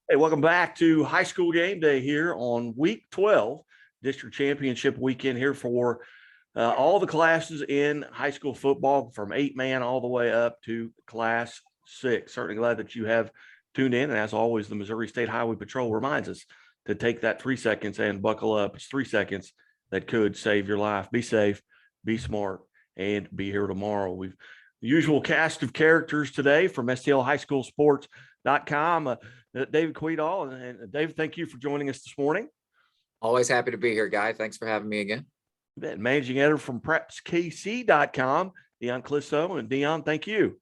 Hey, welcome back to High School Game Day here on week 12, district championship weekend here for all the classes in high school football from 8-man all the way up to class 6. Certainly glad that you have tuned in. And as always, the Missouri State Highway Patrol reminds us to take that 3 seconds and buckle up. It's 3 seconds that could save your life. Be safe, be smart, and be here tomorrow. We've the usual cast of characters today from STLHighSchoolSports.com. David Kvidahl. And David, thank you for joining us this morning. Always happy to be here, Guy. Thanks for having me again. Managing editor from PrepsKC.com, Dion Clisso. And Dion, thank you.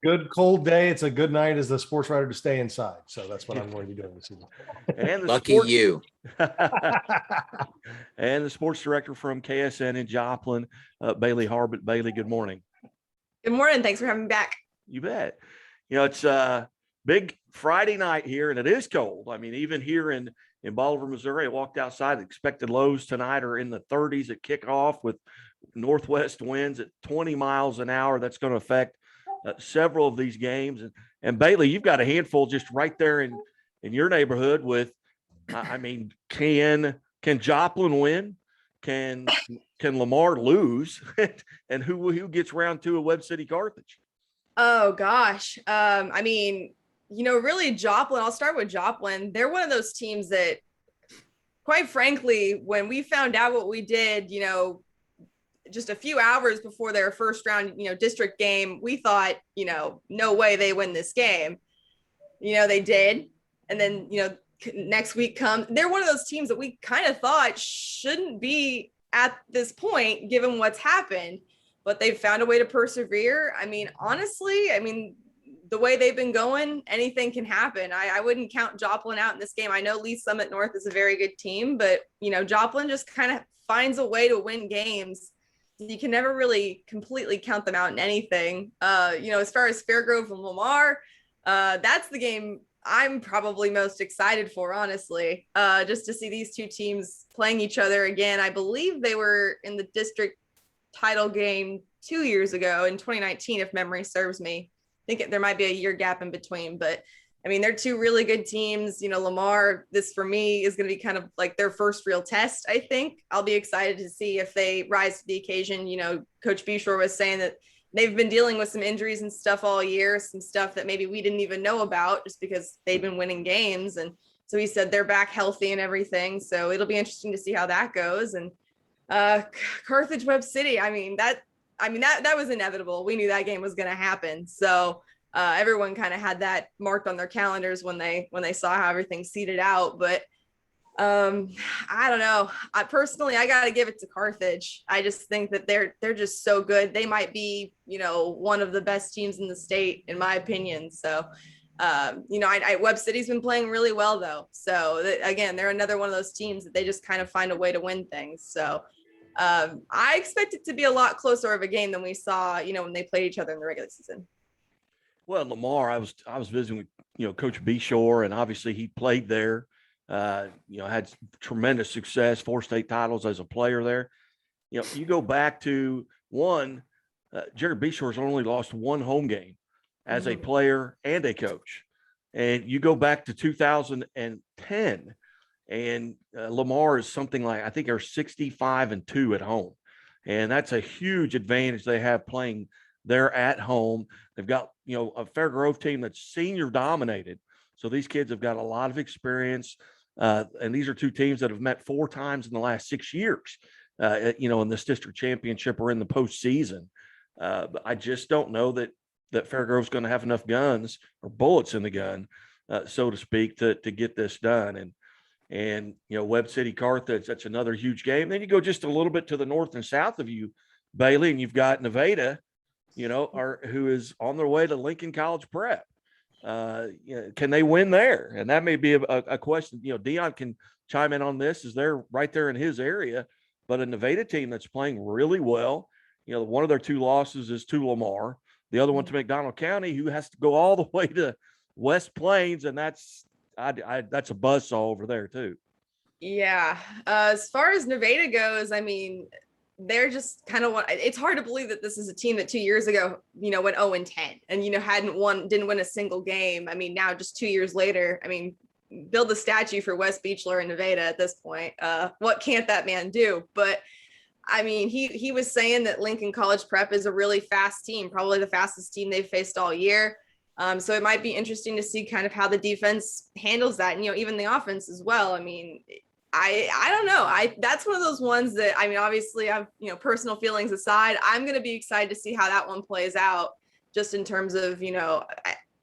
Good cold day. It's a good night as the sports writer to stay inside. So that's what I'm going to be doing this evening. And Lucky you. And the sports director from KSN in Joplin, Bailey Harbit. Bailey, good morning. Good morning. Thanks for having me back. You bet. It's big Friday night here, and it is cold. I mean, even here in Bolivar, Missouri, I walked outside. Expected lows tonight are in the 30s at kickoff with northwest winds at 20 miles an hour. That's going to affect several of these games. And Bailey, you've got a handful just right there in your neighborhood with, I mean, can Joplin win? Can Lamar lose? And who gets round two of Webb City Carthage? Oh, gosh. I mean, really Joplin, I'll start with Joplin. They're one of those teams that, quite frankly, when we found out what we did, just a few hours before their first round, district game, we thought, no way they win this game. They did. And then, next week comes, they're one of those teams that we kind of thought shouldn't be at this point, given what's happened, but they've found a way to persevere. I mean, honestly, the way they've been going, anything can happen. I wouldn't count Joplin out in this game. I know Lee Summit North is a very good team, but, Joplin just kind of finds a way to win games. You can never really completely count them out in anything. As far as Fairgrove and Lamar, that's the game I'm probably most excited for, honestly, just to see these two teams playing each other again. I believe they were in the district title game 2 years ago in 2019, if memory serves me. I think there might be a year gap in between, but they're two really good teams. Lamar, this for me is going to be kind of like their first real test. I think I'll be excited to see if they rise to the occasion. Coach Beshore was saying that they've been dealing with some injuries and stuff all year, some stuff that maybe we didn't even know about just because they've been winning games. And so he said they're back healthy and everything. So it'll be interesting to see how that goes. And Carthage Webb City, that was inevitable. We knew that game was going to happen. So everyone kind of had that marked on their calendars when they saw how everything seeded out. But I don't know. I got to give it to Carthage. I just think that they're just so good. They might be, one of the best teams in the state, in my opinion. So, Webb City's been playing really well though. So again, they're another one of those teams that they just kind of find a way to win things. So I expect it to be a lot closer of a game than we saw, when they played each other in the regular season. Well, Lamar, I was visiting with, Coach Beshore, and obviously he played there. Had tremendous success, 4 state titles as a player there. You go back to Jared Beshore's only lost 1 home game as a player and a coach. And you go back to 2010, and Lamar is something like, I think they're 65-2 at home. And that's a huge advantage they have playing there at home. They've got, a Fairgrove team that's senior dominated. So these kids have got a lot of experience. And these are 2 teams that have met 4 times in the last 6 years, in this district championship or in the postseason. But I just don't know that Fairgrove's going to have enough guns or bullets in the gun, so to speak, to get this done. And Webb City Carthage, that's another huge game. Then you go just a little bit to the north and south of you, Bailey, and you've got Nevada, who is on their way to Lincoln College Prep. Can they win there? And that may be a question. Dion can chime in on this, as they're right there in his area. But a Nevada team that's playing really well. One of their 2 losses is to Lamar, the other one to McDonald County, who has to go all the way to West Plains, and that's a buzzsaw over there too. Yeah. As far as Nevada goes, they're just kind of it's hard to believe that this is a team that 2 years ago, went 0-10 and, didn't win a single game. I mean, now just 2 years later, I mean, build a statue for Wes Beechler and Nevada at this point. What can't that man do? But I mean, he was saying that Lincoln College Prep is a really fast team, probably the fastest team they've faced all year. So it might be interesting to see kind of how the defense handles that, and, even the offense as well. I mean, I don't know. That's one of those ones that, I mean, obviously I've, personal feelings aside, I'm going to be excited to see how that one plays out, just in terms of,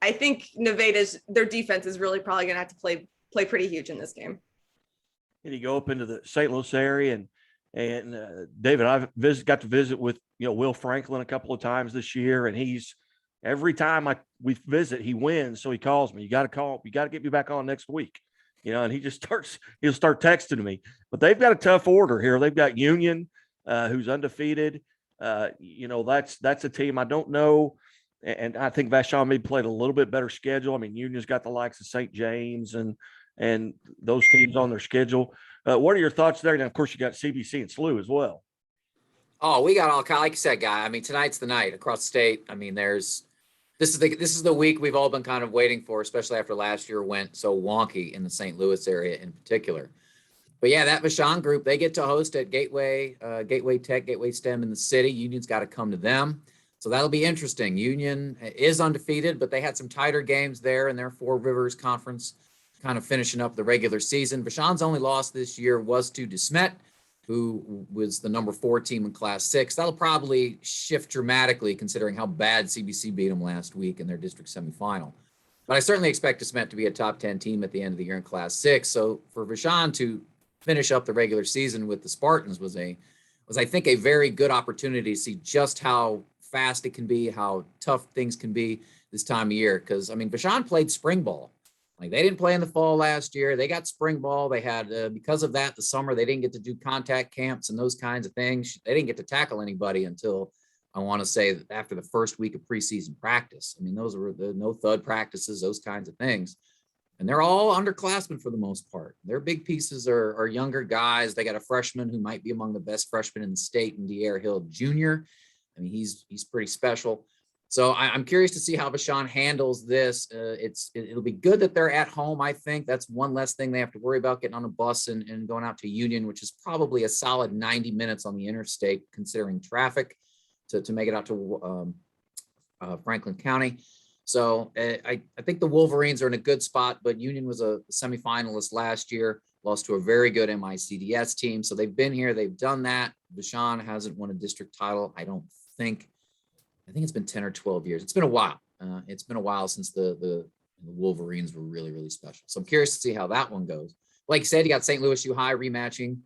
I think their defense is really probably going to have to play pretty huge in this game. And you go up into the St. Louis area, and David, I've got to visit with, Will Franklin a couple of times this year, and every time we visit, he wins. So he calls me, you got to get me back on next week, and he'll start texting me. But they've got a tough order here. They've got Union, who's undefeated. That's a team I don't know. And I think Vashon may played a little bit better schedule. I mean, Union's got the likes of St. James and those teams on their schedule. What are your thoughts there? And of course, you got CBC and SLU as well. Oh, we got all, like you said, Guy. I mean, tonight's the night across the state. I mean, this is the week we've all been kind of waiting for, especially after last year went so wonky in the St. Louis area in particular. But yeah, that Vashon group, they get to host at Gateway Tech, Gateway STEM in the city. Union's got to come to them. So that'll be interesting. Union is undefeated, but they had some tighter games there in their Four Rivers Conference, kind of finishing up the regular season. Vashon's only loss this year was to DeSmet, who was the number 4 team in Class 6. That'll probably shift dramatically considering how bad CBC beat them last week in their district semifinal. But I certainly expect DeSmet to be a top 10 team at the end of the year in Class 6. So for Vashon to finish up the regular season with the Spartans was I think a very good opportunity to see just how fast it can be, how tough things can be this time of year. Because, I mean, Vashon played spring ball. Like, they didn't play in the fall last year. They got spring ball. They had, because of that, the summer, they didn't get to do contact camps and those kinds of things. They didn't get to tackle anybody until, I want to say, after the first week of preseason practice. I mean, those were the no thud practices, those kinds of things. And they're all underclassmen for the most part. Their big pieces are younger guys. They got a freshman who might be among the best freshmen in the state, in Dier Hill Jr. I mean, he's pretty special. So I'm curious to see how Vashon handles this. It'll be good that they're at home. I think that's one less thing they have to worry about, getting on a bus and going out to Union, which is probably a solid 90 minutes on the interstate, considering traffic, to make it out to Franklin County. So I think the Wolverines are in a good spot, but Union was a semifinalist last year, lost to a very good MICDS team. So they've been here, they've done that. Vashon hasn't won a district title, I don't think. I think it's been 10 or 12 years. It's been a while. It's been a while since the Wolverines were really, really special. So I'm curious to see how that one goes. Like you said, you got St. Louis U High rematching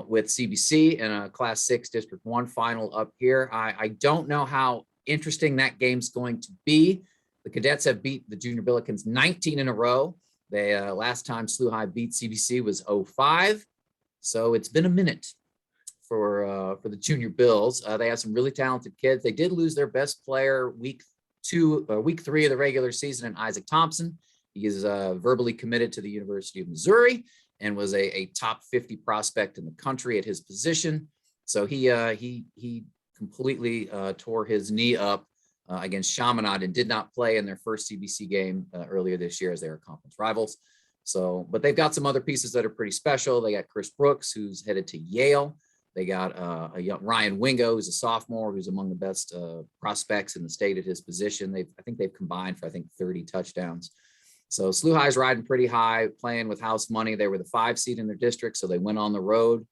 with CBC in a Class 6 District 1 final up here. I don't know how interesting that game's going to be. The Cadets have beat the Junior Billikens 19 in a row. They last time SLU High beat CBC was 0-5. So it's been a minute for the Junior Bills. They have some really talented kids. They did lose their best player week 3 of the regular season in Isaac Thompson. He is verbally committed to the University of Missouri and was a top 50 prospect in the country at his position. So he completely tore his knee up against Chaminade and did not play in their first CBC game earlier this year, as they are conference rivals. So, but they've got some other pieces that are pretty special. They got Chris Brooks, who's headed to Yale. They got a young Ryan Wingo, who's a sophomore, who's among the best prospects in the state at his position. I think they've combined for 30 touchdowns. So SLU High's riding pretty high, playing with house money. They were the 5 seed in their district, so they went on the road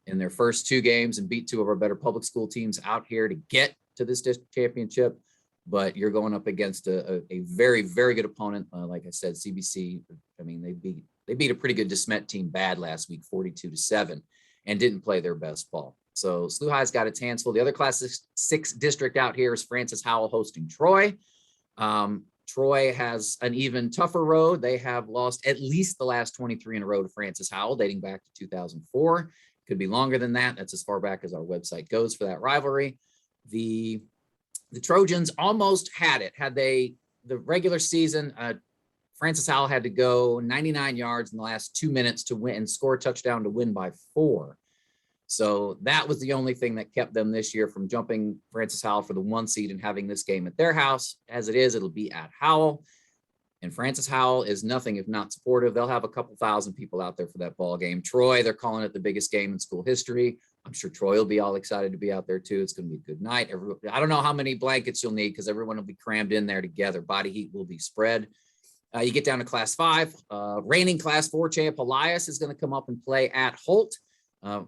in their first 2 games and beat 2 of our better public school teams out here to get to this district championship. But you're going up against a very, very good opponent. Like I said, CBC, I mean, they beat a pretty good DeSmet team bad last week, 42-7, and didn't play their best ball. So SLU High's got its hands full. The other Class 6 district out here is Francis Howell hosting Troy. Troy has an even tougher road. They have lost at least the last 23 in a row to Francis Howell, dating back to 2004. Could be longer than that. That's as far back as our website goes for that rivalry. The Trojans almost had it. The regular season, Francis Howell had to go 99 yards in the last 2 minutes to win and score a touchdown to win by 4. So that was the only thing that kept them this year from jumping Francis Howell for the 1 seed and having this game at their house. As it is, it'll be at Howell. And Francis Howell is nothing if not supportive. They'll have a couple thousand people out there for that ball game. Troy, they're calling it the biggest game in school history. I'm sure Troy will be all excited to be out there too. It's going to be a good night. I don't know how many blankets you'll need because everyone will be crammed in there together. Body heat will be spread. You get down to Class 5. Reigning Class 4 champ Elias is going to come up and play at Holt. Holt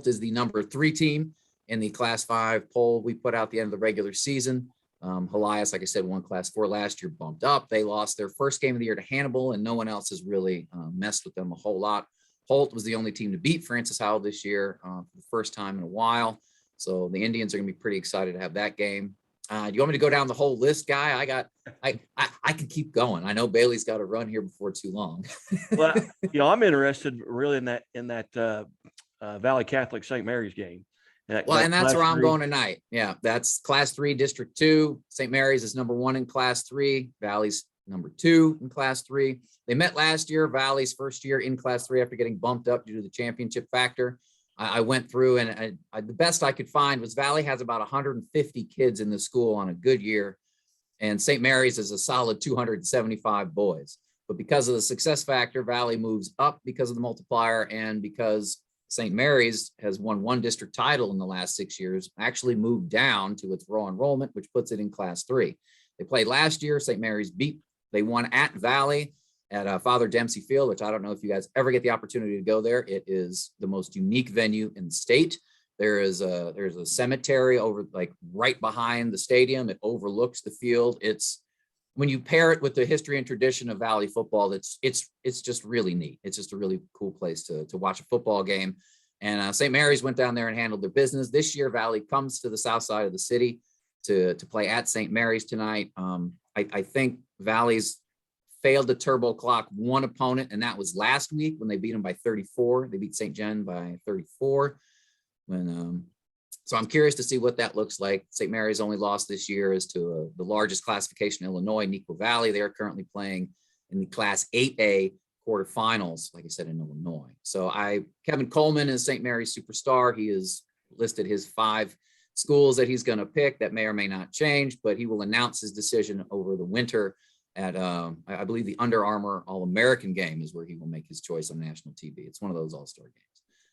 is the number 3 team in the Class 5 poll we put out the end of the regular season. Elias, like I said, won Class 4 last year, bumped up. They lost their first game of the year to Hannibal, and no one else has really messed with them a whole lot. Holt was the only team to beat Francis Howell this year for the first time in a while. So the Indians are going to be pretty excited to have that game. Do you want me to go down the whole list, Guy? I can keep going. I know Bailey's got to run here before too long. Well, I'm interested really in that Valley Catholic St. Mary's game. And that's where I'm going tonight. Yeah, that's Class 3, District 2. St. Mary's is number 1 in Class 3. Valley's number 2 in Class 3. They met last year, Valley's first year in Class 3 after getting bumped up due to the championship factor. I went through and the best I could find was Valley has about 150 kids in the school on a good year, and St. Mary's is a solid 275 boys. But because of the success factor, Valley moves up because of the multiplier, and because St. Mary's has won 1 district title in the last 6 years, actually moved down to its raw enrollment, which puts it in Class 3. They played last year. St. Mary's they won at Valley at Father Dempsey Field, which I don't know if you guys ever get the opportunity to go there. It is the most unique venue in the state. There's a cemetery over right behind the stadium. It overlooks the field. It's, when you pair it with the history and tradition of Valley football, it's just really neat. It's just a really cool place to watch a football game. And St. Mary's went down there and handled their business. This year, Valley comes to the south side of the city to play at St. Mary's tonight. I think Valley's failed to turbo clock 1 opponent, and that was last week when they beat them by 34. They beat St. John by 34. So I'm curious to see what that looks like. St. Mary's only lost this year is to the largest classification in Illinois, Neuqua Valley. They are currently playing in the Class 8A quarterfinals, like I said, in Illinois. So Kevin Coleman is St. Mary's superstar. He has listed his 5 schools that he's going to pick. That may or may not change, but he will announce his decision over the winter at I believe the Under Armour All-American game is where he will make his choice on national TV. It's one of those all-star games.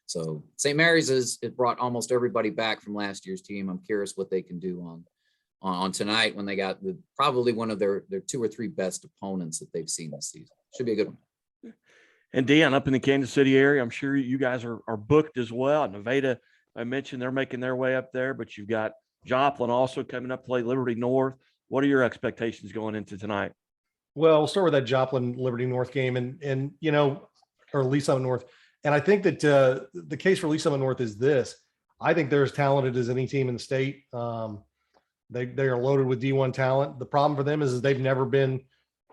So St. Mary's it brought almost everybody back from last year's team. I'm curious what they can do on tonight when they got probably one of their 2 or 3 best opponents that they've seen this season. Should be a good one. And Dion, up in the Kansas City area, I'm sure you guys are booked as well. Nevada, I mentioned they're making their way up there, but you've got Joplin also coming up to play Liberty North. What are your expectations going into tonight? Well, we'll start with that Joplin Liberty North game and or Lee Summit North. And I think that the case for Lee Summit North is this. I think they're as talented as any team in the state. They are loaded with D1 talent. The problem for them is they've never been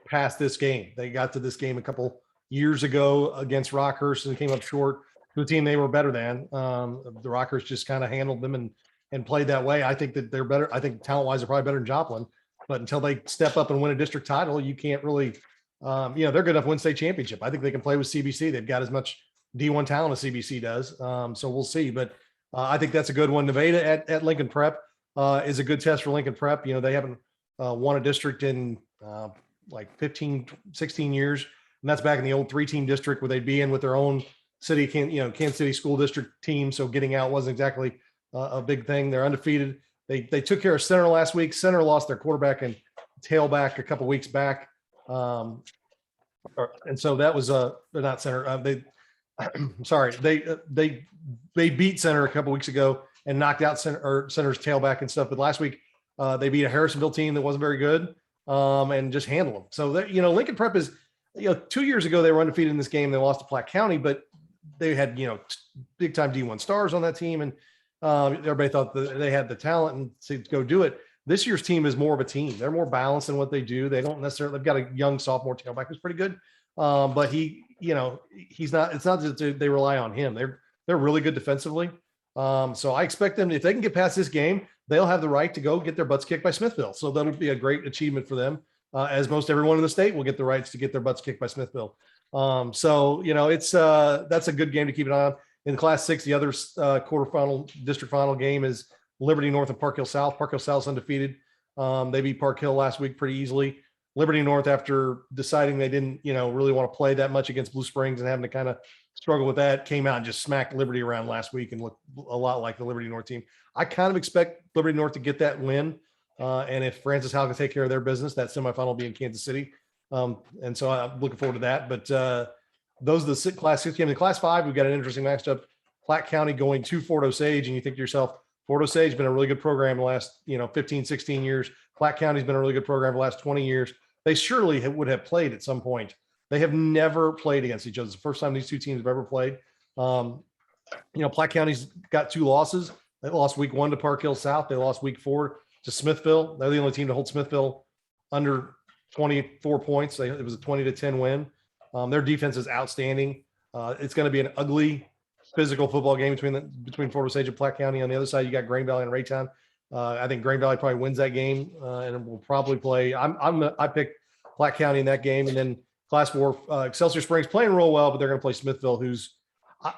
past this game. They got to this game a couple years ago against Rockhurst and came up short to a team they were better than. The Rockhurst just kind of handled them and played that way. I think that they're better. I think talent-wise they're probably better than Joplin. But until they step up and win a district title, you can't really, they're good enough to win state championship. I think they can play with CBC. They've got as much D1 talent as CBC does. So we'll see. But I think that's a good one. Nevada at Lincoln Prep is a good test for Lincoln Prep. They haven't won a district in like 15, 16 years. And that's back in the old 3-team district where they'd be in with their own city, Kansas City school district team. So getting out wasn't exactly a big thing. They're undefeated. They took care of Center last week. Center lost their quarterback and tailback a couple weeks back. And so that was they're not Center. Sorry. They beat Center a couple weeks ago and knocked out Center's tailback and stuff. But last week they beat a Harrisonville team that wasn't very good and just handled them. So that, Lincoln Prep is, 2 years ago they were undefeated in this game. They lost to Platte County, but they had, big time D1 stars on that team. And everybody thought that they had the talent and to go do it. This year's team is more of a team. They're more balanced in what they do. They don't necessarily, they've got a young sophomore tailback who's pretty good. But he's not, it's not that they rely on him. They're really good defensively. So I expect them, if they can get past this game, they'll have the right to go get their butts kicked by Smithville. So that'll be a great achievement for them. As most everyone in the state will get the rights to get their butts kicked by Smithville. So, that's a good game to keep an eye on. In Class 6, the other quarterfinal district final game is Liberty North and Park Hill South. Park Hill South's undefeated. They beat Park Hill last week pretty easily. Liberty North, after deciding they didn't, really want to play that much against Blue Springs and having to kind of struggle with that, came out and just smacked Liberty around last week and looked a lot like the Liberty North team. I kind of expect Liberty North to get that win. And if Francis Howell can take care of their business, that semifinal will be in Kansas City. And so I'm looking forward to that. But those are the Class 6 games. In Class 5, we've got an interesting matchup. Platte County going to Fort Osage, and you think to yourself, Fort Osage has been a really good program the last 15, 16 years. Platte County's been a really good program the last 20 years. They surely would have played at some point. They have never played against each other. It's the first time these two teams have ever played. Platte County's got 2 losses. They lost week 1 to Park Hill South. They lost week 4 to Smithville. They're the only team to hold Smithville under 24 points. It was a 20-10 win. Their defense is outstanding. It's going to be an ugly physical football game between Fort Osage and Platte County. On the other side, you got Grain Valley and Raytown. I think Grain Valley probably wins that game, and will probably play. I picked Platte County in that game, and then Class 4, Excelsior Springs playing real well, but they're going to play Smithville, who's.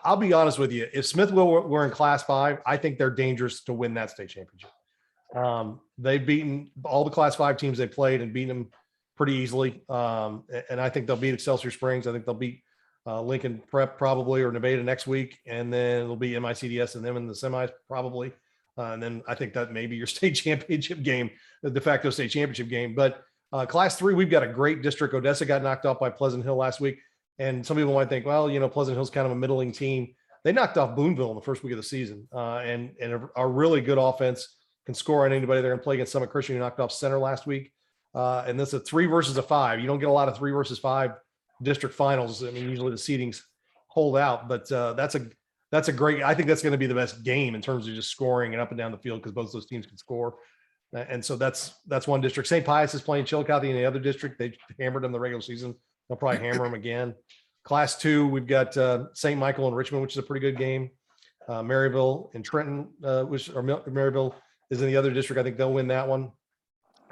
I'll be honest with you. If Smithville were in Class 5, I think they're dangerous to win that state championship. They've beaten all the Class 5 teams they played and beaten them pretty easily. And I think they'll beat Excelsior Springs. I think they'll beat Lincoln Prep probably, or Nevada next week. And then it'll be MICDS and them in the semis probably. And then I think that may be your state championship game, the de facto state championship game. But Class 3, we've got a great district. Odessa got knocked off by Pleasant Hill last week. And some people might think, well, Pleasant Hill's kind of a middling team. They knocked off Boonville in the first week of the season, and are really good offense, can score on anybody. They're going to play against Summit Christian, who knocked off Center last week. And this is a 3 versus a 5. You don't get a lot of 3 versus 5 district finals. I mean, usually the seedings hold out, but that's a great. I think that's going to be the best game in terms of just scoring and up and down the field, because both those teams can score. And so that's one district. St. Pius is playing Chillicothe in the other district. They hammered them the regular season. They'll probably hammer them again. Class 2, we've got St. Michael and Richmond, which is a pretty good game. Maryville and Trenton, Maryville is in the other district. I think they'll win that one.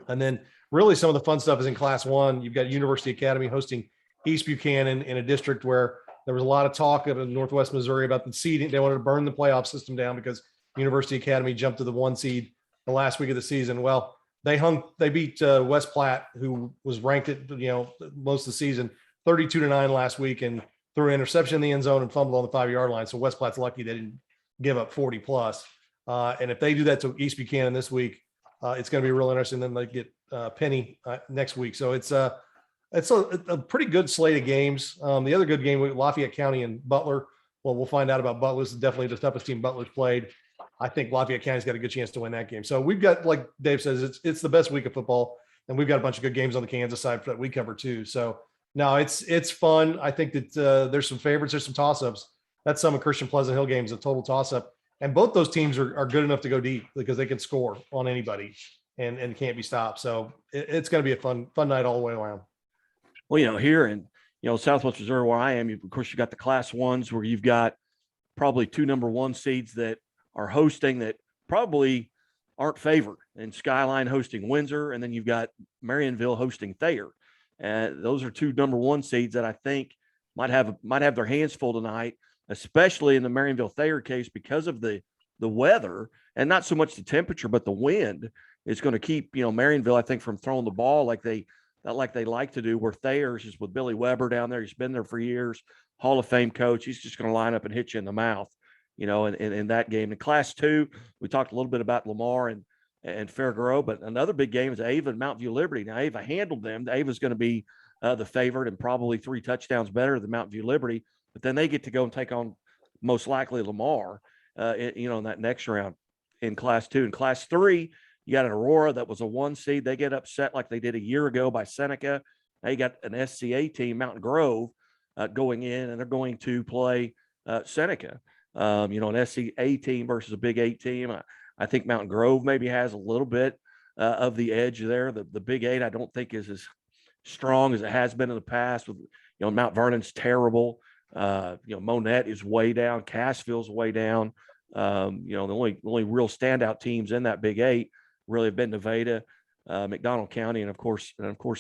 And then really some of the fun stuff is in Class 1. You've got University Academy hosting East Buchanan in a district where there was a lot of talk of Northwest Missouri about the seeding. They wanted to burn the playoff system down because University Academy jumped to the 1 seed the last week of the season. Well, they beat West Platte, who was ranked at most of the season, 32-9 last week, and threw an interception in the end zone and fumbled on the 5-yard line. So West Platte's lucky they didn't give up 40 plus. And if they do that to East Buchanan this week, it's going to be real interesting. Then they get Penny next week. So it's a pretty good slate of games. The other good game with Lafayette County and Butler. Well, we'll find out about Butler. This is definitely the toughest team Butler's played. I think Lafayette County's got a good chance to win that game. So we've got, like Dave says, it's the best week of football, and we've got a bunch of good games on the Kansas side that we cover too. So no, it's fun. I think that there's some favorites, there's some toss-ups. That Summit Christian Pleasant Hill game is a total toss-up, and both those teams are good enough to go deep because they can score on anybody and can't be stopped. So it's going to be a fun night all the way around. Well, here in Southwest Missouri, where I am, of course, you got the Class 1s where you've got probably 2 number 1 seeds that are hosting that probably aren't favored, and Skyline hosting Windsor, and then you've got Marionville hosting Thayer. Those are 2 number 1 seeds that I think might have their hands full tonight, especially in the Marionville Thayer case, because of the weather, and not so much the temperature, but the wind is going to keep Marionville, I think, from throwing the ball like they like to do. Where Thayer's is with Billy Weber down there. He's been there for years, Hall of Fame coach. He's just going to line up and hit you in the mouth, in that game. In Class 2, we talked a little bit about Lamar and Fairgrove, but another big game is Ava and Mountain View Liberty. Now, Ava handled them. Ava's going to be the favorite and probably 3 touchdowns better than Mountain View Liberty, but then they get to go and take on most likely Lamar, in that next round in Class 2. In Class 3, you got an Aurora that was a 1 seed. They get upset like they did a year ago by Seneca. Now you got an SCA team, Mountain Grove, going in, and they're going to play Seneca. An SCA team versus a Big 8 team. I think Mountain Grove maybe has a little bit of the edge there. The Big 8 I don't think is as strong as it has been in the past. With Mount Vernon's terrible. Monette is way down. Cassville's way down. The only real standout teams in that Big 8 really have been Nevada, McDonald County, and of course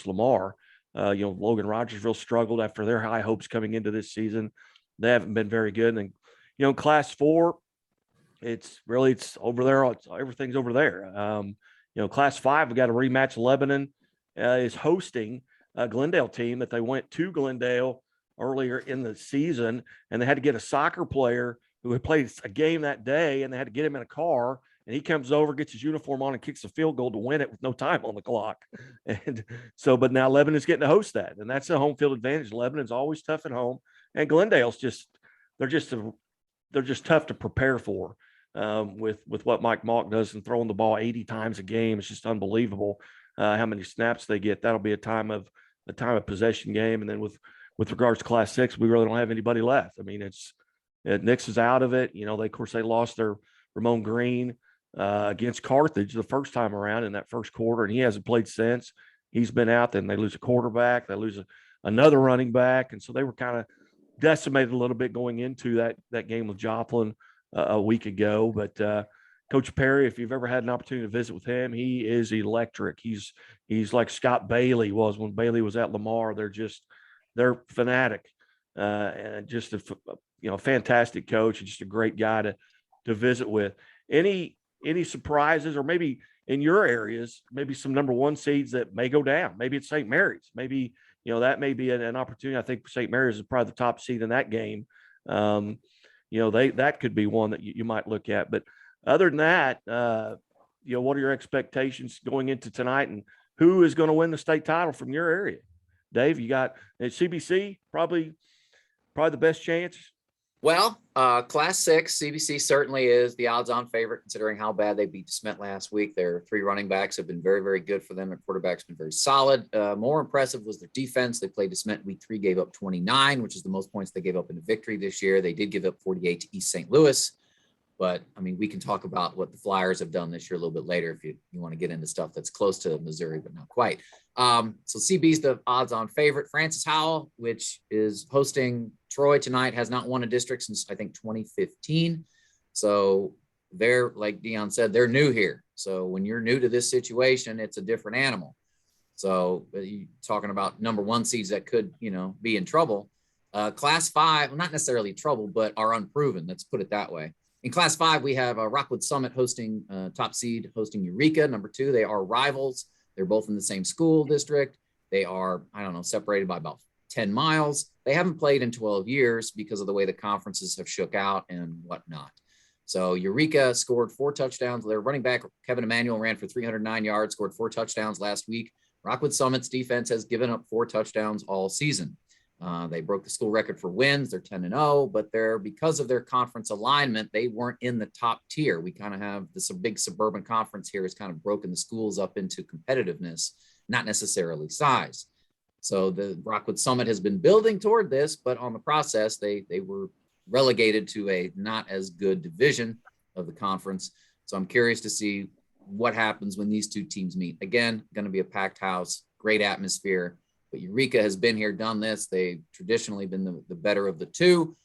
Lamar. Logan Rogersville struggled after their high hopes coming into this season. They haven't been very good. And, Class 4, it's over there. Everything's over there. Class 5, we got a rematch. Lebanon is hosting a Glendale team that they went to Glendale earlier in the season, and they had to get a soccer player who had played a game that day, and they had to get him in a car, and he comes over, gets his uniform on, and kicks a field goal to win it with no time on the clock. And so, but now Lebanon's getting to host that, and that's a home field advantage. Lebanon's always tough at home, and Glendale's they're just tough to prepare for. With what Mike Malk does and throwing the ball 80 times a game, it's just unbelievable how many snaps they get. That'll be a time of possession game, and then with regards to Class 6, we really don't have anybody left. I mean, Nix is out of it. Of course, they lost their Ramon Green against Carthage the first time around in that first quarter, and he hasn't played since. He's been out. Then they lose a quarterback. They lose another running back, and so they were kind of decimated a little bit going into that game with Joplin a week ago. But Coach Perry, if you've ever had an opportunity to visit with him, he is electric. He's like Scott Bailey was when Bailey was at Lamar. They're fanatic, and just a fantastic coach and just a great guy to visit with. Any surprises, or maybe in your areas, maybe some number 1 seeds that may go down? Maybe it's St. Mary's. Maybe that may be an opportunity. I think St. Mary's is probably the top seed in that game. That could be one that you might look at. But other than that, what are your expectations going into tonight, and who is going to win the state title from your area? Dave, you got CBC, probably the best chance. Well, Class 6, CBC certainly is the odds-on favorite, considering how bad they beat DeSmet last week. Their 3 running backs have been very, very good for them. Their quarterback's been very solid. More impressive was their defense. They played DeSmet week 3, gave up 29, which is the most points they gave up in a victory this year. They did give up 48 to East St. Louis. But, I mean, we can talk about what the Flyers have done this year a little bit later if you want to get into stuff that's close to Missouri, but not quite. So CB's the odds-on favorite. Francis Howell, which is hosting Troy tonight, has not won a district since, I think, 2015. So they're, like Dion said, they're new here. So when you're new to this situation, it's a different animal. So you talking about number 1 seeds that could, be in trouble. Class 5, well, not necessarily trouble, but are unproven. Let's put it that way. In Class 5, we have Rockwood Summit hosting top seed, hosting Eureka, number 2. They are rivals. They're both in the same school district. They are, separated by about 10 miles. They haven't played in 12 years because of the way the conferences have shook out and whatnot. So Eureka scored 4 touchdowns. Their running back, Kevin Emanuel, ran for 309 yards, scored 4 touchdowns last week. Rockwood Summit's defense has given up 4 touchdowns all season. They broke the school record for wins. They're 10-0, but because of their conference alignment, they weren't in the top tier. We kind of have this big suburban conference here has kind of broken the schools up into competitiveness, not necessarily size. So the Rockwood Summit has been building toward this, but on the process, they were relegated to a not as good division of the conference. So I'm curious to see what happens when these 2 teams meet. Again, going to be a packed house, great atmosphere. But Eureka has been here, done this. They've traditionally been the better of the 2.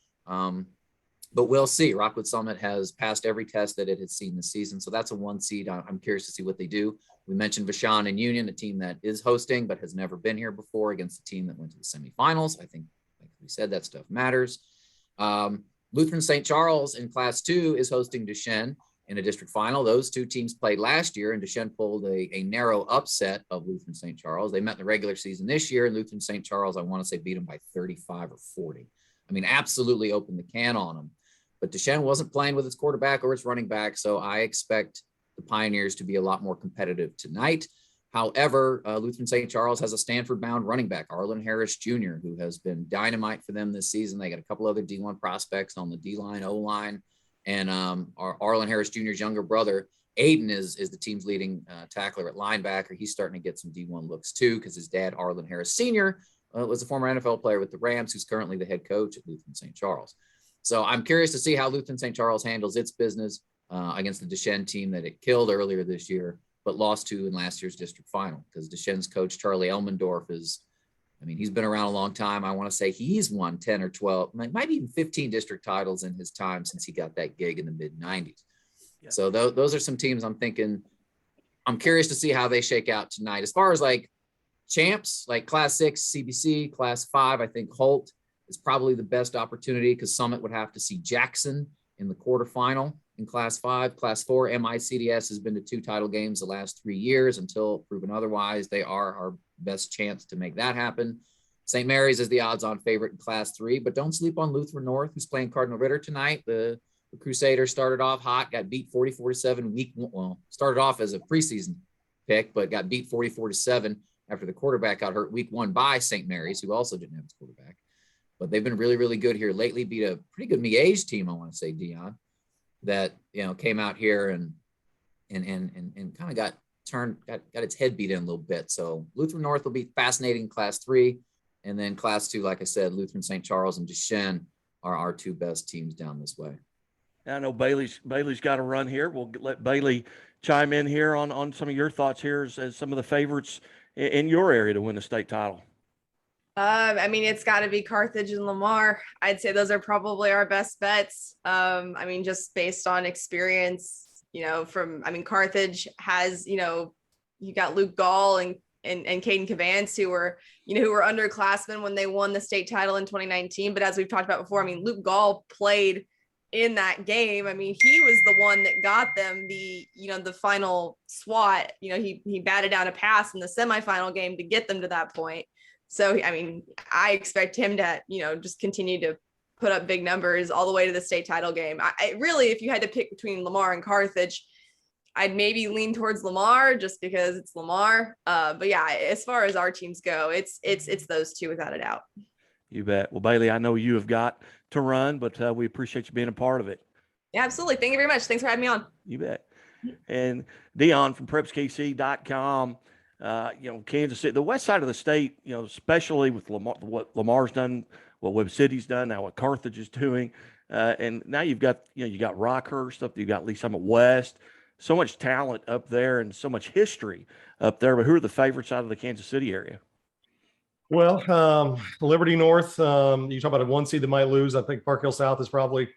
But we'll see. Rockwood Summit has passed every test that it has seen this season. So that's a 1 seed. I'm curious to see what they do. We mentioned Vashon and Union, a team that is hosting but has never been here before, against a team that went to the semifinals. I think, like we said, that stuff matters. Lutheran St. Charles in Class 2 is hosting Duchesne in a district final. Those 2 teams played last year, and Duchesne pulled a narrow upset of Lutheran St. Charles. They met in the regular season this year, and Lutheran St. Charles, I want to say, beat them by 35 or 40. I mean, absolutely opened the can on them. But Duchesne wasn't playing with its quarterback or its running back, so I expect the Pioneers to be a lot more competitive tonight. However, Lutheran St. Charles has a Stanford-bound running back, Arlen Harris Jr., who has been dynamite for them this season. They got a couple other D1 prospects on the D-line, O-line, and Arlen Harris Jr.'s younger brother, Aiden, is the team's leading tackler at linebacker. He's starting to get some D1 looks too, because his dad, Arlen Harris Sr., was a former NFL player with the Rams, who's currently the head coach at Lutheran St. Charles. So I'm curious to see how Lutheran St. Charles handles its business against the Duchesne team that it killed earlier this year, but lost to in last year's district final, because Duchesne's coach, Charlie Elmendorf, he's been around a long time. I want to say he's won 10 or 12, might be even 15 district titles in his time since he got that gig in the mid-90s. Yeah. So those are some teams I'm thinking. I'm curious to see how they shake out tonight. As far as like champs like Class 6, CBC, Class 5, I think Holt is probably the best opportunity because Summit would have to see Jackson in the quarterfinal in Class 5. Class 4, MICDS has been to 2 title games the last 3 years until proven otherwise. They are our best chance to make that happen. St. Mary's is the odds-on favorite in Class 3, but don't sleep on Lutheran North, who's playing Cardinal Ritter tonight. The Crusaders started off hot, got beat 44-7 week 1. Well, started off as a preseason pick, but got beat 44-7 after the quarterback got hurt week 1 by St. Mary's, who also didn't have his quarterback. But they've been really, really good here lately. Beat a pretty good Miege team, I want to say, Dion, that came out here and kind of got its head beat in a little bit. So Lutheran North will be fascinating in Class 3, and then Class 2, like I said, Lutheran St. Charles and Duchesne are our 2 best teams down this way. I know Bailey's got to run here. We'll let Bailey chime in here on some of your thoughts here as some of the favorites in your area to win the state title. I mean, it's got to be Carthage and Lamar. I'd say those are probably our best bets. I mean, just based on experience, Carthage has, you got Luke Gall and Caden Cavance who were underclassmen when they won the state title in 2019. But as we've talked about before, I mean, Luke Gall played in that game. I mean, he was the one that got them the final SWAT. He batted down a pass in the semifinal game to get them to that point. So, I mean, I expect him to, just continue to put up big numbers all the way to the state title game. I really, if you had to pick between Lamar and Carthage, I'd maybe lean towards Lamar just because it's Lamar. But yeah, as far as our teams go, it's those 2 without a doubt. You bet. Well, Bailey, I know you have got to run, but we appreciate you being a part of it. Yeah, absolutely. Thank you very much. Thanks for having me on. You bet. And Dion from prepskc.com. Kansas City, the west side of the state, especially with Lamar, what Lamar's done, what Webb City's done, now what Carthage is doing. And now you've got, you got Rockhurst up, you've got Lee Summit West, so much talent up there and so much history up there. But who are the favorites out of the Kansas City area? Well, Liberty North, you talk about a 1 seed that might lose. I think Park Hill South is probably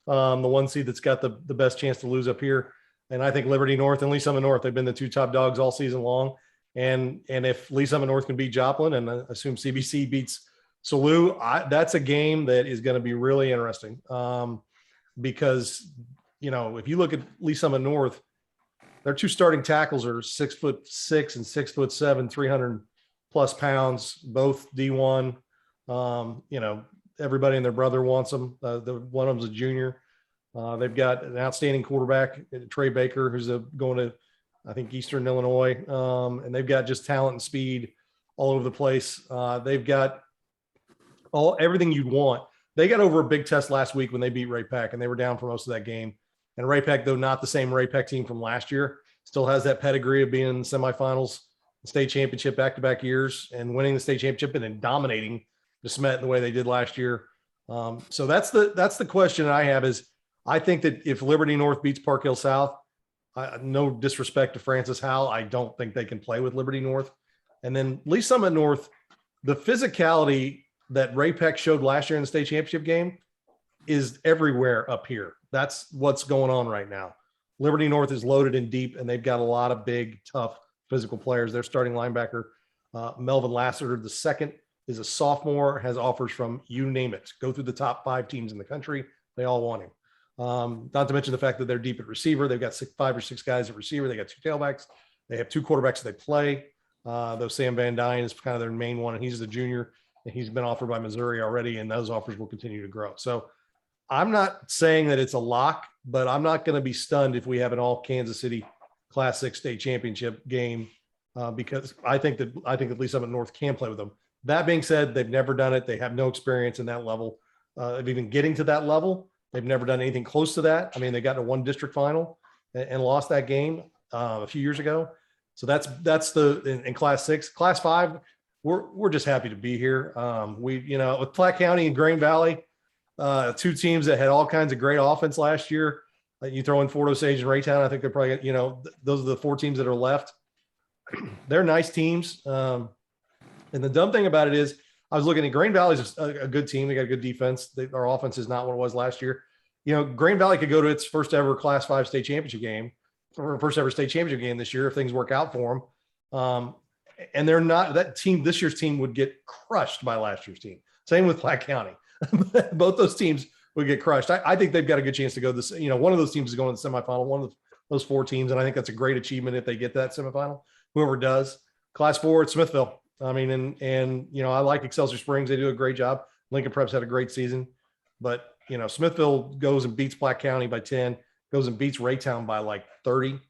the 1 seed that's got the best chance to lose up here. And I think Liberty North and Lee Summit North, they've been the 2 top dogs all season long. And if Lee Summit North can beat Joplin, and I assume CBC beats Salu, that's a game that is going to be really interesting. Because, if you look at Lee Summit North, their 2 starting tackles are 6'6" and 6'7", 300+ pounds, both D1. Everybody and their brother wants them. One of them's a junior. They've got an outstanding quarterback, Trey Baker, who's going to, I think, Eastern Illinois. And they've got just talent and speed all over the place. They've got everything you'd want. They got over a big test last week when they beat Ray Peck, and they were down for most of that game. And Ray Peck, though not the same Ray Peck team from last year, still has that pedigree of being in the semifinals, state championship back-to-back years, and winning the state championship and then dominating the Smet the way they did last year. So that's the question I have is, I think that if Liberty North beats Park Hill South, no disrespect to Francis Howell, I don't think they can play with Liberty North. And then Lee Summit North, the physicality that Ray Peck showed last year in the state championship game is everywhere up here. That's what's going on right now. Liberty North is loaded and deep, and they've got a lot of big, tough physical players. Their starting linebacker, Melvin Lassiter, the second, is a sophomore, has offers from you name it. Go through the top 5 teams in the country. They all want him. Not to mention the fact that they're deep at receiver. They've got 5 or 6 guys at receiver. They got 2 tailbacks. They have 2 quarterbacks they play. Though Sam Van Dyne is kind of their main one, and he's the junior, and he's been offered by Missouri already, and those offers will continue to grow. So I'm not saying that it's a lock, but I'm not going to be stunned if we have an all Kansas City Class 6 state championship game because I think that Lee Summit North can play with them. That being said, they've never done it. They have no experience in that level of even getting to that level. They've never done anything close to that. I mean, they got to 1 district final and lost that game a few years ago. So that's in Class 6. Class 5, we're just happy to be here. With Platte County and Green Valley, 2 teams that had all kinds of great offense last year. You throw in Fort Osage and Raytown, I think they're probably, those are the 4 teams that are left. They're nice teams. And the dumb thing about it is, I was looking at Green Valley's a good team. They got a good defense. Our offense is not what it was last year. Green Valley could go to its first ever Class 5 state championship game, or first ever state championship game this year if things work out for them. and they're not that team. This year's team would get crushed by last year's team. Same with Platte County. Both those teams would get crushed. I think they've got a good chance to go this. One of those teams is going to the semifinal. One of those 4 teams, and I think that's a great achievement if they get that semifinal. Whoever does. Class 4 at Smithville. I mean, and I like Excelsior Springs. They do a great job. Lincoln Prep's had a great season, but Smithville goes and beats Platte County by 10, goes and beats Raytown by like 30.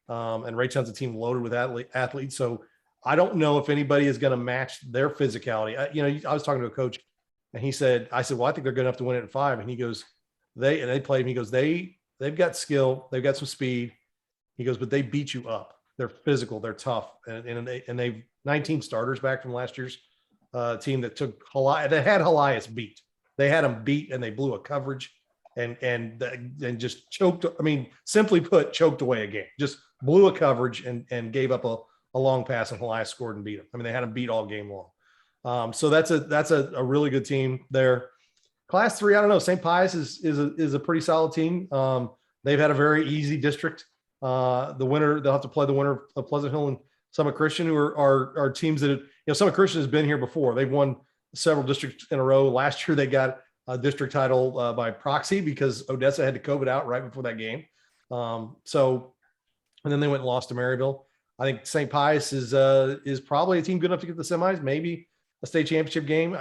And Raytown's a team loaded with athletes. So I don't know if anybody is going to match their physicality. I was talking to a coach and I said, well, I think they're good enough to win it in 5. And he goes, they played him. He goes, they've got skill. They've got some speed. He goes, but they beat you up. They're physical. They're tough. And they've 19 starters back from last year's team that took that had Helias beat. They had them beat and they blew a coverage and just choked. I mean, simply put, choked away a game. Just blew a coverage and gave up a long pass and Helias scored and beat them. I mean, they had them beat all game long. So that's a really good team there. Class 3, I don't know. St. Pius is a pretty solid team. They've had a very easy district. The winner, they'll have to play the winner of Pleasant Hill and Summit Christian, who are teams that Summit Christian has been here before. They've won several districts in a row. Last year they got a district title by proxy because Odessa had to COVID out right before that game. And then they went and lost to Maryville. I think St. Pius is probably a team good enough to get the semis, maybe a state championship game.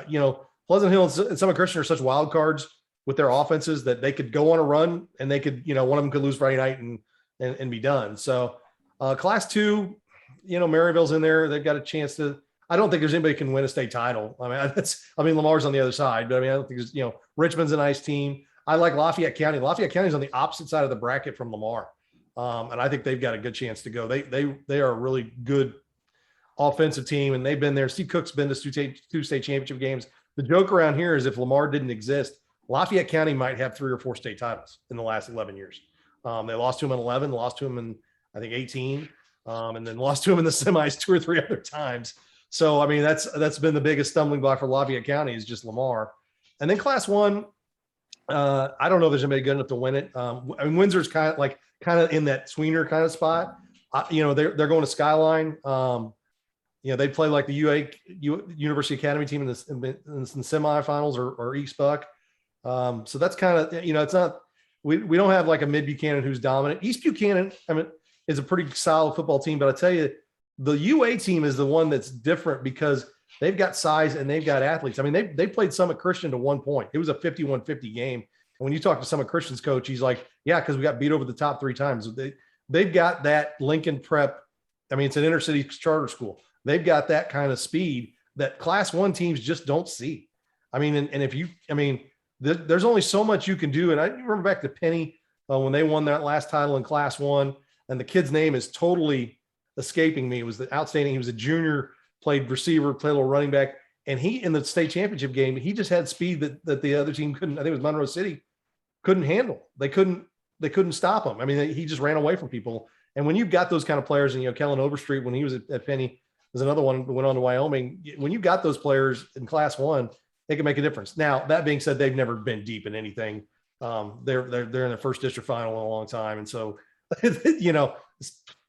Pleasant Hill and Summit Christian are such wild cards with their offenses that they could go on a run and they could, one of them could lose Friday night and be done. So Class 2, Maryville's in there. They've got a chance to. I don't think there's anybody who can win a state title. I mean, Lamar's on the other side, but I don't think there's, Richmond's a nice team. I like Lafayette County. Lafayette County is on the opposite side of the bracket from Lamar. And I think they've got a good chance to go. They are a really good offensive team, and they've been there. Steve Cook's been to 2 state championship games. The joke around here is if Lamar didn't exist, Lafayette County might have 3 or 4 state titles in the last 11 years. They lost to him in 11, lost to him in, I think, 18, and then lost to him in the semis 2 or 3 other times. So, I mean, that's been the biggest stumbling block for Lafayette County is just Lamar. And then Class 1, I don't know if there's anybody good enough to win it. I mean, Windsor's kind of in that tweener kind of spot. They're going to Skyline. They play like the University Academy team in the semifinals or East Buck. So that's kind of, it's not, we don't have like a Mid Buchanan who's dominant. East Buchanan, is a pretty solid football team, but I tell you, the UA team is the one that's different because they've got size and they've got athletes. I mean, they played Summit Christian to 1 point. It was a 51-50 game. And when you talk to Summit Christian's coach, he's like, yeah, because we got beat over the top 3 times. They've got that Lincoln Prep. I mean, it's an inner city charter school. They've got that kind of speed that Class 1 teams just don't see. I mean, and there's only so much you can do. And I remember back to Penny when they won that last title in Class 1, and the kid's name is totally escaping me. It was outstanding. He was a junior, played receiver, played a little running back. And he, in the state championship game, he just had speed that the other team couldn't, I think it was Monroe City, couldn't handle. They couldn't stop him. I mean, he just ran away from people. And when you've got those kind of players, and Kellen Overstreet, when he was at Penny, was another one who went on to Wyoming. When you've got those players in Class 1, they can make a difference. Now, that being said, they've never been deep in anything. They're in their first district final in a long time. And so,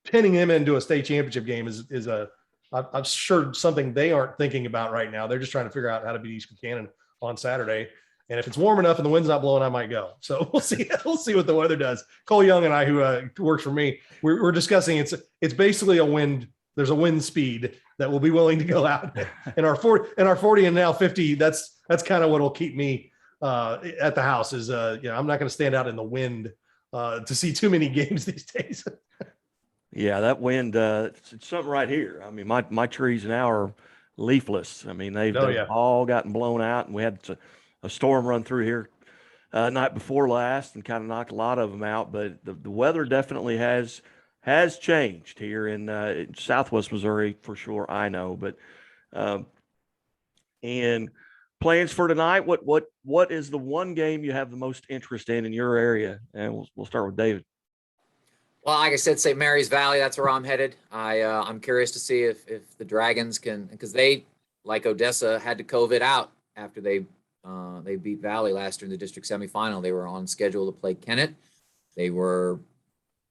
pinning them into a state championship game is I'm sure something they aren't thinking about right now. They're just trying to figure out how to beat East Buchanan on Saturday. And if it's warm enough and the wind's not blowing, I might go. So we'll see. We'll see what the weather does. Cole Young and I, who works for me, we're discussing it's basically a wind. There's a wind speed that will be willing to go out in our 40 and now 50. That's kind of what will keep me at the house is, I'm not going to stand out in the wind to see too many games these days. Yeah, that wind, it's something right here. I mean, my trees now are leafless. I mean, they've all gotten blown out, and we had a storm run through here night before last and kind of knocked a lot of them out. But the weather definitely has changed here in Southwest Missouri for sure. I know, but and plans for tonight. What is the one game you have the most interest in your area? And we'll start with David. Well, like I said, St. Mary's Valley, that's where I'm headed. I'm curious to see if the Dragons can, because they, like Odessa, had to COVID out after they beat Valley last year in the district semifinal. They were on schedule to play Kennett. They were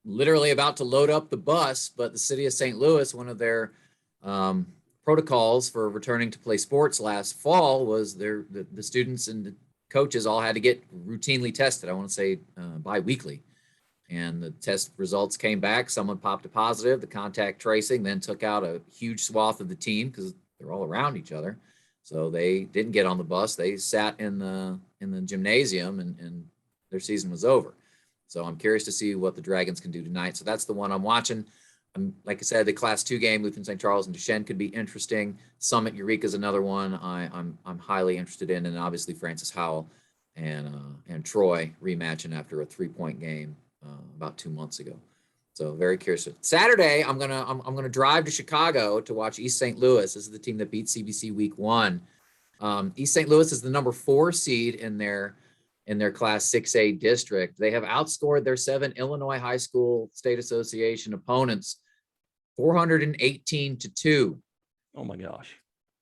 literally about to load up the bus, but the city of St. Louis, one of their protocols for returning to play sports last fall was the students and the coaches all had to get routinely tested. I want to say bi-weekly. And the test results came back. Someone popped a positive. The contact tracing then took out a huge swath of the team because they're all around each other. So they didn't get on the bus. They sat in the gymnasium, and their season was over. So I'm curious to see what the Dragons can do tonight. So that's the one I'm watching. Like I said, the Class 2 game, Lutheran St. Charles and Duchesne could be interesting. Summit Eureka is another one I'm highly interested in, and obviously Francis Howell and Troy rematching after a 3-point game about 2 months ago. So very curious. Saturday, I'm gonna drive to Chicago to watch East St. Louis. This is the team that beat CBC Week 1. East St. Louis is the number 4 seed in their Class 6A district. They have outscored their 7 Illinois High School State Association opponents 418-2. Oh my gosh.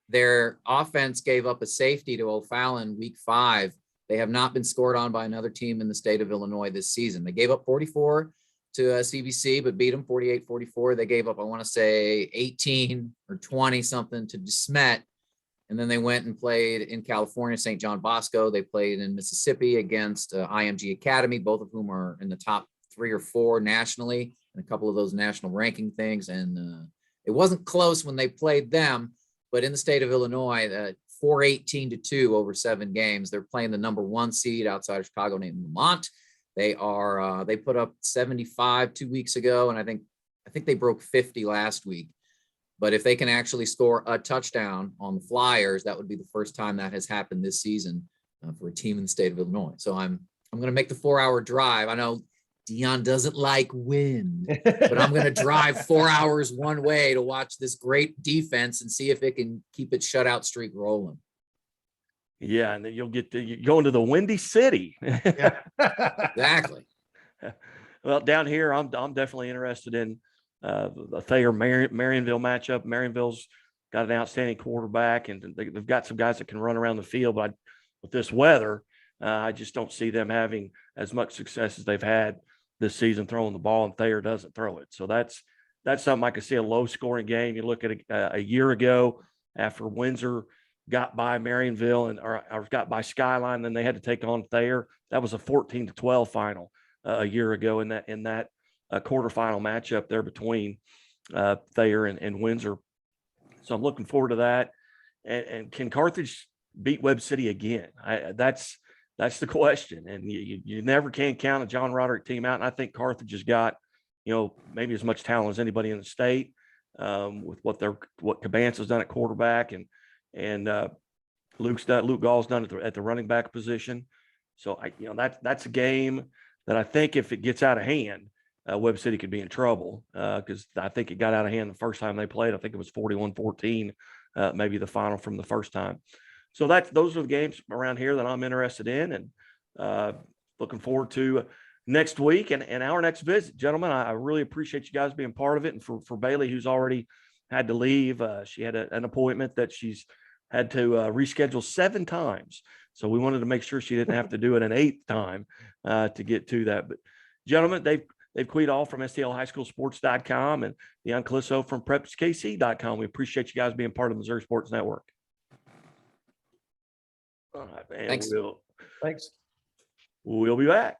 Their offense gave up a safety to O'Fallon Week 5. They have not been scored on by another team in the state of Illinois this season. They gave up 44 to CBC, but beat them 48-44. They gave up, I want to say, 18 or 20 something to DeSmet. And then they went and played in California, St. John Bosco. They played in Mississippi against IMG Academy, both of whom are in the top 3 or 4 nationally, and a couple of those national ranking things. And it wasn't close when they played them, but in the state of Illinois, 418-2 over 7 games. They're playing the number 1 seed outside of Chicago named Lamont. They put up 75 2 weeks ago, and I think they broke 50 last week. But if they can actually score a touchdown on the Flyers, that would be the first time that has happened this season for a team in the state of Illinois. So I'm going to make the 4-hour drive. I know Dion doesn't like wind, but I'm going to drive 4 hours one way to watch this great defense and see if it can keep its shutout streak rolling. Yeah, and then you're going to the Windy City. Yeah. Exactly. Well, down here, I'm definitely interested in the Thayer Marionville matchup. Marionville's got an outstanding quarterback, and they've got some guys that can run around the field. But with this weather, I just don't see them having as much success as they've had this season throwing the ball, and Thayer doesn't throw it. So that's something I could see, a low-scoring game. You look at a year ago after Windsor got by Marionville or got by Skyline, then they had to take on Thayer. That was a 14-12 final a year ago in that quarterfinal matchup there between Thayer and Windsor. So I'm looking forward to that. And can Carthage beat Webb City again? That's the question. And you never can count a John Roderick team out. And I think Carthage has got, maybe as much talent as anybody in the state with what Cabance's done at quarterback and Luke Gall's done at the running back position. So that's a game that I think if it gets out of hand, Webb City could be in trouble because I think it got out of hand the first time they played. I think it was 41-14, maybe the final from the first time. So those are the games around here that I'm interested in, and looking forward to next week and our next visit. Gentlemen, I really appreciate you guys being part of it. And for Bailey, who's already had to leave, she had an appointment that she's had to reschedule 7 times. So we wanted to make sure she didn't have to do it an 8th time to get to that. But gentlemen, Dave Kvidahl from STLHighSchoolSports.com and Dion Clisso from PrepsKC.com. We appreciate you guys being part of the Missouri Sports Network. All right, man. Thanks. Thanks. We'll be back.